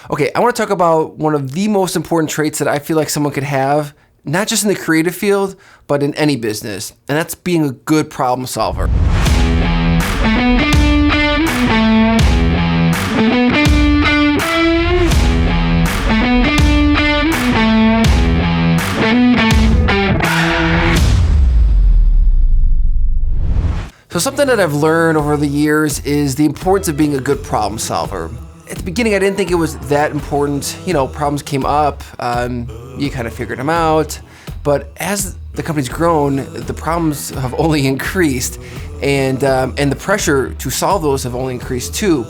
Okay, I want to talk about one of the most important traits that I feel like someone could have, not just in the creative field, but in any business, and that's being a good problem solver. So something that I've learned over the years is the importance of being a good problem solver. At the beginning, I didn't think it was that important. Problems came up, you kind of figured them out. But as the company's grown, the problems have only increased, and the pressure to solve those have only increased too.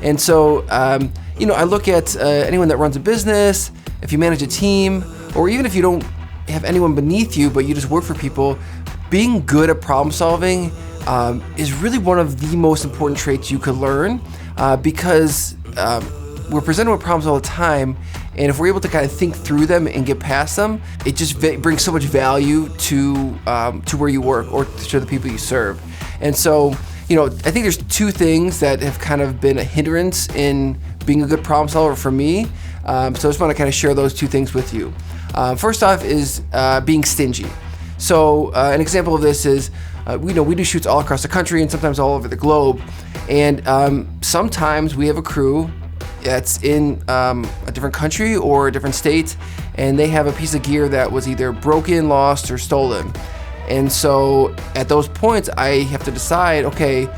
And so, I look at anyone that runs a business, if you manage a team, or even if you don't have anyone beneath you, but you just work for people, being good at problem solving is really one of the most important traits you could learn because we're presented with problems all the time, and if we're able to kind of think through them and get past them, it just brings so much value to where you work or to the people you serve. And so, I think there's two things that have kind of been a hindrance in being a good problem solver for me. So I just want to kind of share those two things with you. First off is being stingy. So an example of this is, we do shoots all across the country and sometimes all over the globe. And sometimes we have a crew that's in a different country or a different state, and they have a piece of gear that was either broken, lost, or stolen. And so at those points, I have to decide, okay,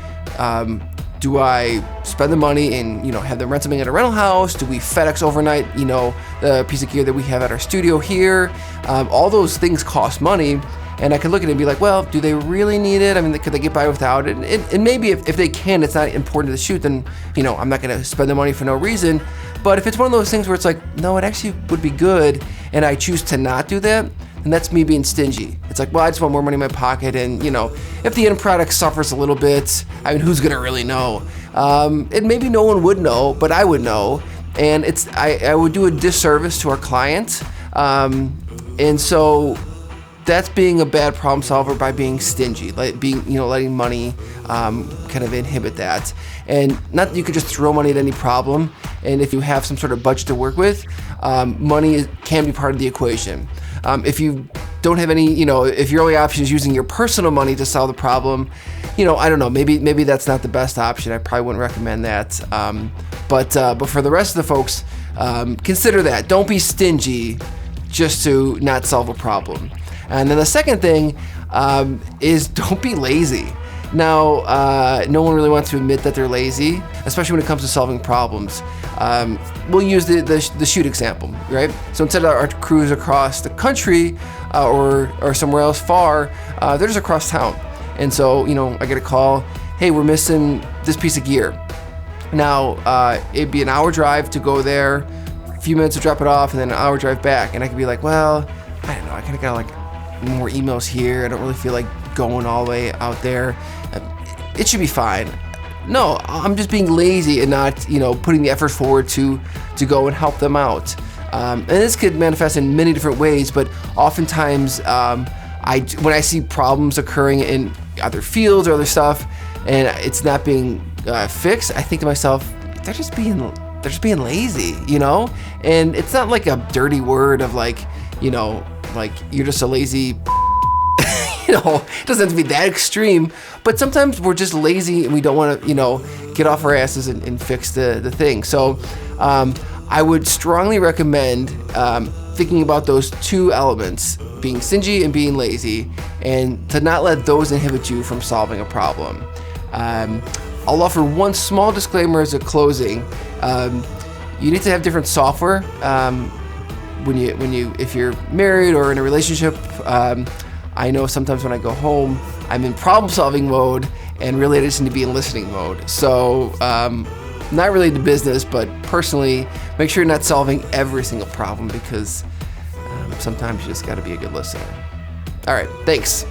do I spend the money and have them rent something at a rental house? Do we FedEx overnight the piece of gear that we have at our studio here? All those things cost money, and I could look at it and be like, well, do they really need it? I mean, could they get by without it? And maybe if they can, it's not important to the shoot, then I'm not going to spend the money for no reason. But if it's one of those things where it's like, no, it actually would be good, and I choose to not do that, and that's me being stingy. It's like, well, I just want more money in my pocket, and if the end product suffers a little bit, I mean, who's gonna really know? And maybe no one would know, but I would know, and I would do a disservice to our client, and so that's being a bad problem solver by being stingy, letting money kind of inhibit that. And not that you could just throw money at any problem, and if you have some sort of budget to work with, money can be part of the equation. If you don't have any, if your only option is using your personal money to solve the problem, I don't know, maybe that's not the best option. I probably wouldn't recommend that. But for the rest of the folks, consider that. Don't be stingy just to not solve a problem. And then the second thing is don't be lazy. Now, no one really wants to admit that they're lazy, especially when it comes to solving problems. We'll use the shoot example, right? So instead of our crews across the country or somewhere else far, they're just across town. And so, I get a call, hey, we're missing this piece of gear. Now, it'd be an hour drive to go there, a few minutes to drop it off, and then an hour drive back. And I could be like, well, I don't know, I kind of got like more emails here. I don't really feel like going all the way out there. It should be fine. No, I'm just being lazy and not, putting the effort forward to go and help them out. And this could manifest in many different ways, but oftentimes when I see problems occurring in other fields or other stuff, and it's not being fixed, I think to myself, they're just being lazy, And it's not like a dirty word of like you're just a lazy. It doesn't have to be that extreme, but sometimes we're just lazy and we don't want to, get off our asses and fix the thing. So I would strongly recommend thinking about those two elements, being stingy and being lazy, and to not let those inhibit you from solving a problem. I'll offer one small disclaimer as a closing. You need to have different software if you're married or in a relationship. I know sometimes when I go home, I'm in problem-solving mode, and really I just need to be in listening mode. So, not really the business, but personally, make sure you're not solving every single problem because sometimes you just got to be a good listener. All right, thanks.